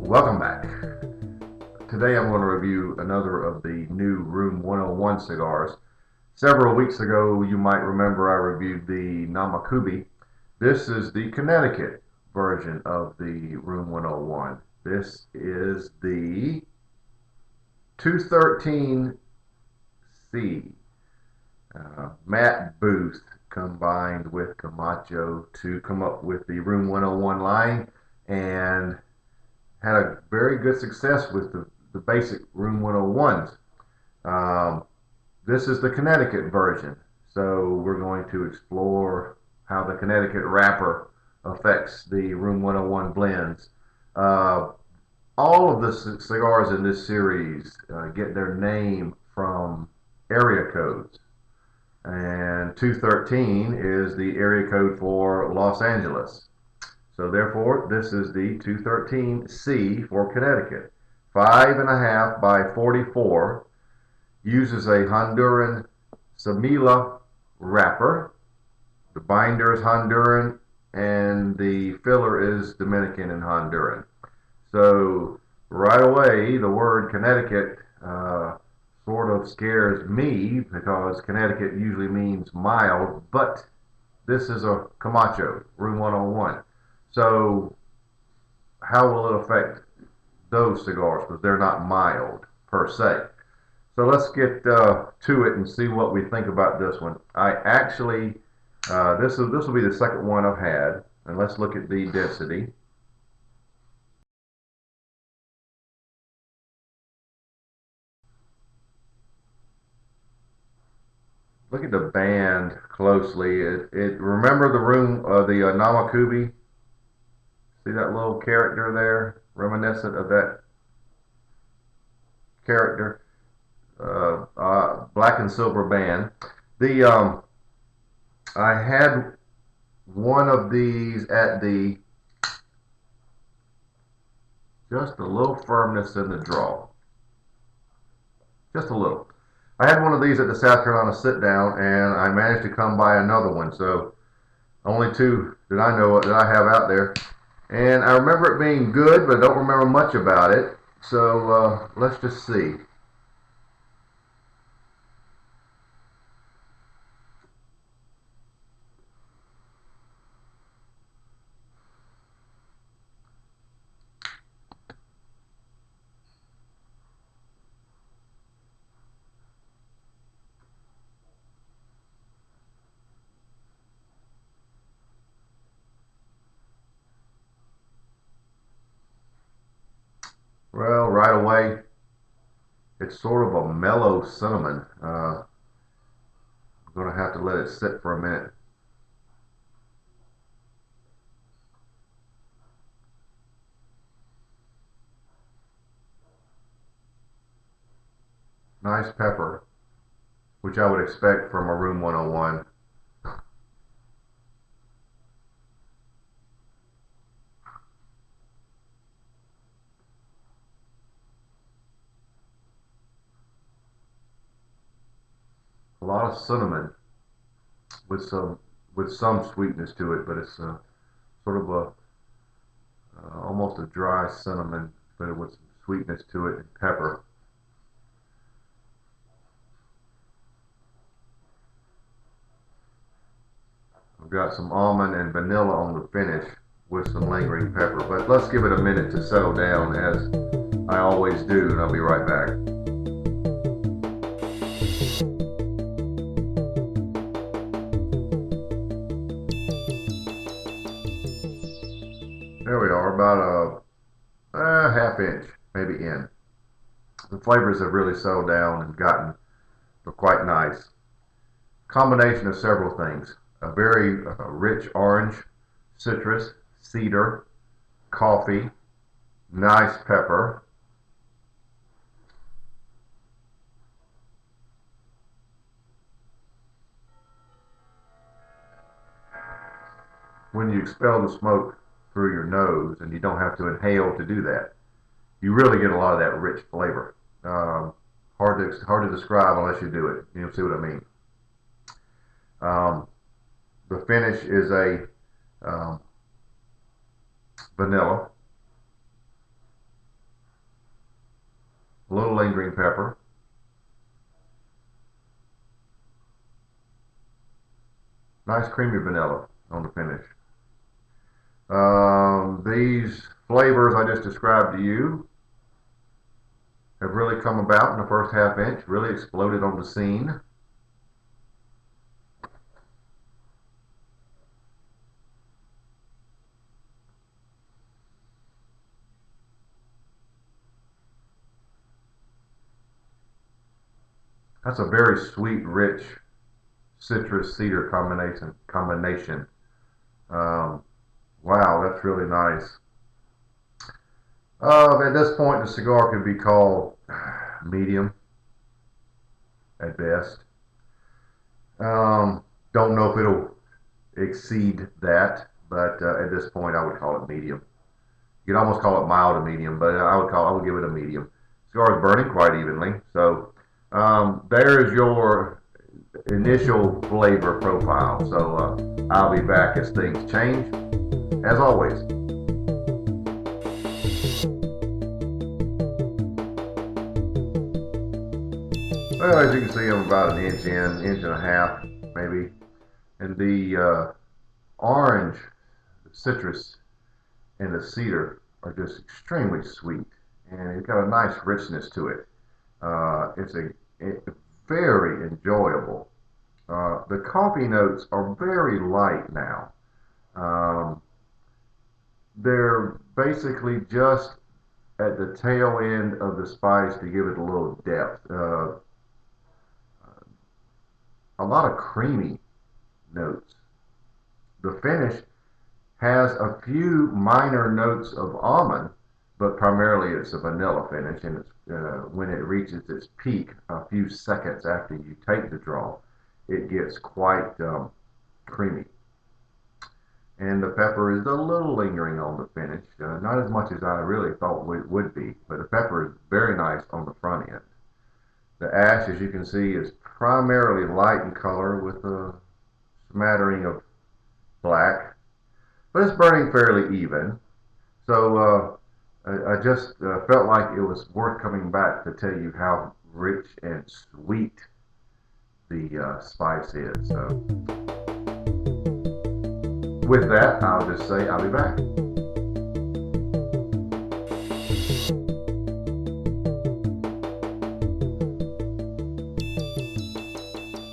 Welcome back. Today I'm going to review another of the new Room 101 cigars. Several weeks ago, you might remember I reviewed the Namakubi. This is the Connecticut version of the Room 101. This is the 213C. Matt Booth combined with Camacho to come up with the Room 101 line, and had a very good success with the basic Room 101s. This is the Connecticut version, so we're going to explore how the Connecticut wrapper affects the Room 101 blends. All of the cigars in this series get their name from area codes, and 213 is the area code for Los Angeles. So therefore, this is the 213C for Connecticut. 5.5 by 44, uses a Honduran Samila wrapper. The binder is Honduran, and the filler is Dominican and Honduran. So right away, the word Connecticut sort of scares me, because Connecticut usually means mild, but this is a Camacho, Room 101. So how will it affect those cigars? Because they're not mild per se. So let's get to it and see what we think about this one. I actually, this will be the second one I've had, and let's look at the density. Look at the band closely. Remember the room, the Namakubi. See that little character there, reminiscent of that character. Black and silver band. The I had one of these at the just a little firmness in the draw, just a little. I had one of these at the South Carolina sit down, and I managed to come by another one. So only two that I know that I have out there, and I remember it being good, but I don't remember much about it. So let's just see. Well, right away, it's sort of a mellow cinnamon. I'm going to have to let it sit for a minute. Nice pepper, which I would expect from a Room 101. A lot of cinnamon with some sweetness to it, but it's sort of a almost a dry cinnamon, but with some sweetness to it and pepper. I've got some almond and vanilla on the finish with some lingering pepper, but let's give it a minute to settle down, as I always do, and I'll be right back. There we are, about a half inch, maybe in. The flavors have really settled down and gotten quite nice. Combination of several things. A very rich orange, citrus, cedar, coffee, nice pepper. When you expel the smoke through your nose, and you don't have to inhale to do that. You really get a lot of that rich flavor. Hard to describe unless you do it. You'll see what I mean. The finish is a vanilla, a little lingering pepper, nice creamy vanilla on the finish. These flavors I just described to you have really come about in the first half inch, really exploded on the scene. That's a very sweet, rich citrus cedar combination. Um, wow, that's really nice. At this point, the cigar could be called medium at best. Don't know if it'll exceed that, but at this point, I would call it medium. You could almost call it mild to medium, but I would give it a medium. Cigar is burning quite evenly, so there's your initial flavor profile. So I'll be back as things change, as always. Well, as you can see, I'm about an inch and a half, maybe. And the orange, the citrus, and the cedar are just extremely sweet, and it's got a nice richness to it. It's very enjoyable. The coffee notes are very light now. Um, they're basically just at the tail end of the spice to give it a little depth. A lot of creamy notes. The finish has a few minor notes of almond, but primarily it's a vanilla finish, and it's, when it reaches its peak a few seconds after you take the draw, it gets quite creamy. And the pepper is a little lingering on the finish, not as much as I really thought it would be, but the pepper is very nice on the front end. The ash, as you can see, is primarily light in color with a smattering of black, but it's burning fairly even. So I just felt like it was worth coming back to tell you how rich and sweet the spice is. So with that, I'll just say I'll be back.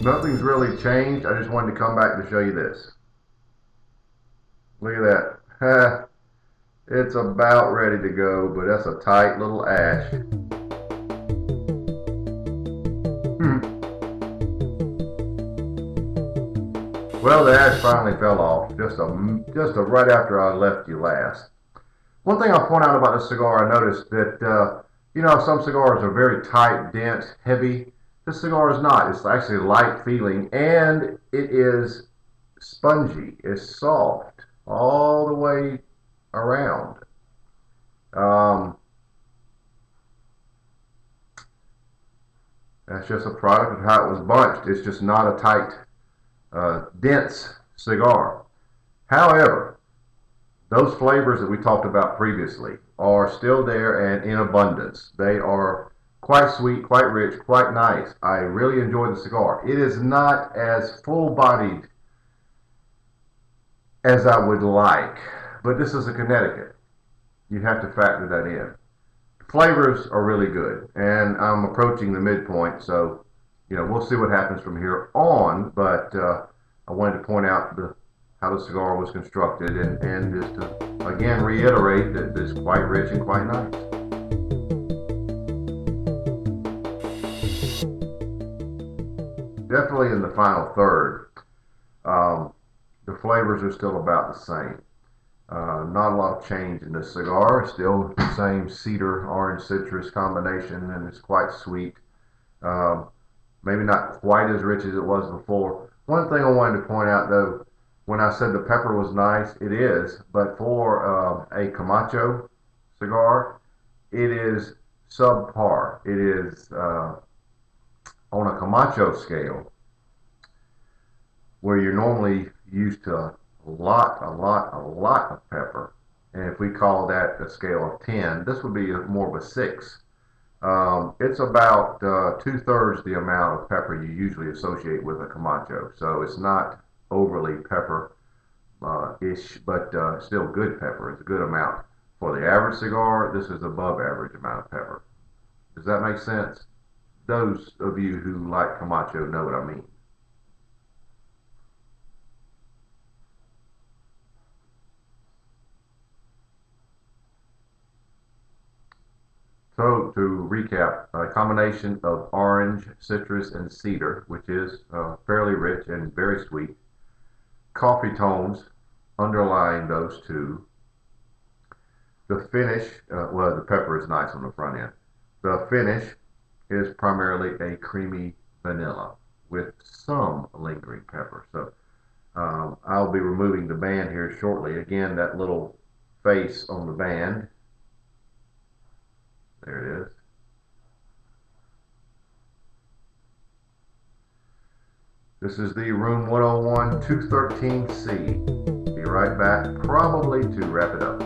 Nothing's really changed. I just wanted to come back to show you this. Look at that. It's about ready to go, but that's a tight little ash. Well, the ash finally fell off just right after I left you last. One thing I'll point out about this cigar, I noticed that some cigars are very tight, dense, heavy. This cigar is not. It's actually light feeling, and it is spongy. It's soft all the way around. That's just a product of how it was bunched. It's just not a tight, dense cigar. However, those flavors that we talked about previously are still there and in abundance. They are quite sweet, quite rich, quite nice. I really enjoy the cigar. It is not as full-bodied as I would like, but this is a Connecticut. You have to factor that in. Flavors are really good, and I'm approaching the midpoint, so we'll see what happens from here on. But I wanted to point out how the cigar was constructed, and just to again reiterate that it's quite rich and quite nice. Definitely in the final third, the flavors are still about the same. Not a lot of change in this cigar. Still the same cedar orange citrus combination, and it's quite sweet. Maybe not quite as rich as it was before. One thing I wanted to point out though, When I said the pepper was nice, it is, but for a Camacho cigar, it is subpar. It is on a Camacho scale, where you're normally used to a lot of pepper. And if we call that a scale of 10, this would be more of a 6. It's about 2/3 the amount of pepper you usually associate with a Camacho. So it's not overly pepper-ish, but still good pepper. It's a good amount. For the average cigar, this is above average amount of pepper. Does that make sense? Those of you who like Camacho know what I mean. So to recap, a combination of orange, citrus, and cedar, which is fairly rich and very sweet. Coffee tones underlying those two. The finish, well, the pepper is nice on the front end. The finish is primarily a creamy vanilla with some lingering pepper. So I'll be removing the band here shortly. Again, that little face on the band. There it is. This is the Room 101 213C. Be right back, probably to wrap it up.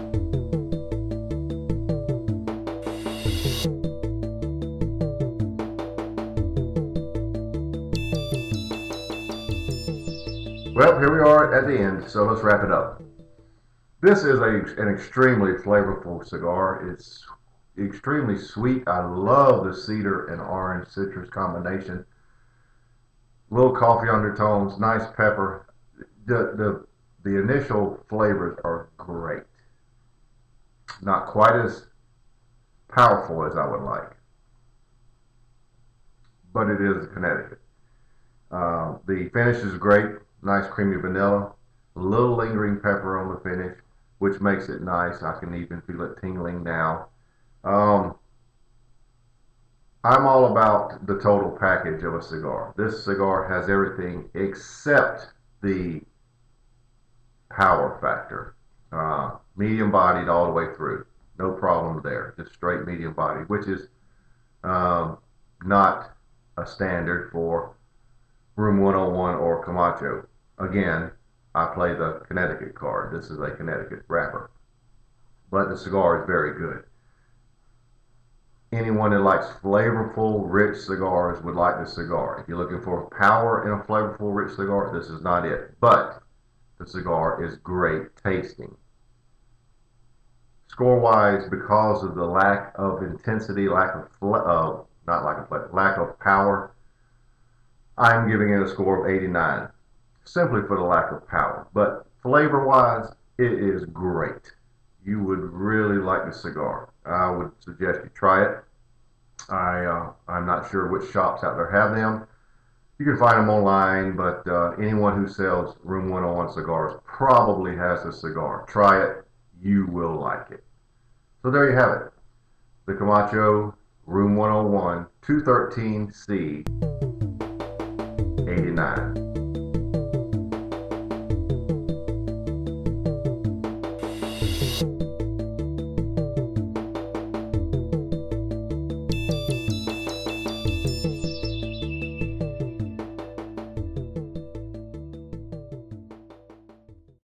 Well, here we are at the end, so let's wrap it up. This is an extremely flavorful cigar. It's extremely sweet. I love the cedar and orange citrus combination. Little coffee undertones, nice pepper. The initial flavors are great. Not quite as powerful as I would like, but it is Connecticut. The finish is great. Nice creamy vanilla. A little lingering pepper on the finish, which makes it nice. I can even feel it tingling now. Um, I'm all about the total package of a cigar. This cigar has everything except the power factor. Medium bodied all the way through. No problem there. Just straight medium body, which is not a standard for Room 101 or Camacho. Again, I play the Connecticut card. This is a Connecticut wrapper. But the cigar is very good. Anyone that likes flavorful, rich cigars would like this cigar. If you're looking for power in a flavorful, rich cigar, this is not it. But the cigar is great tasting. Score-wise, because of the lack of intensity, lack of power, I'm giving it a score of 89, simply for the lack of power. But flavor-wise, it is great. You would really like the cigar. I would suggest you try it. I'm not sure which shops out there have them. You can find them online, but anyone who sells Room 101 cigars probably has this cigar. Try it. You will like it. So there you have it. The Camacho Room 101 213C 89.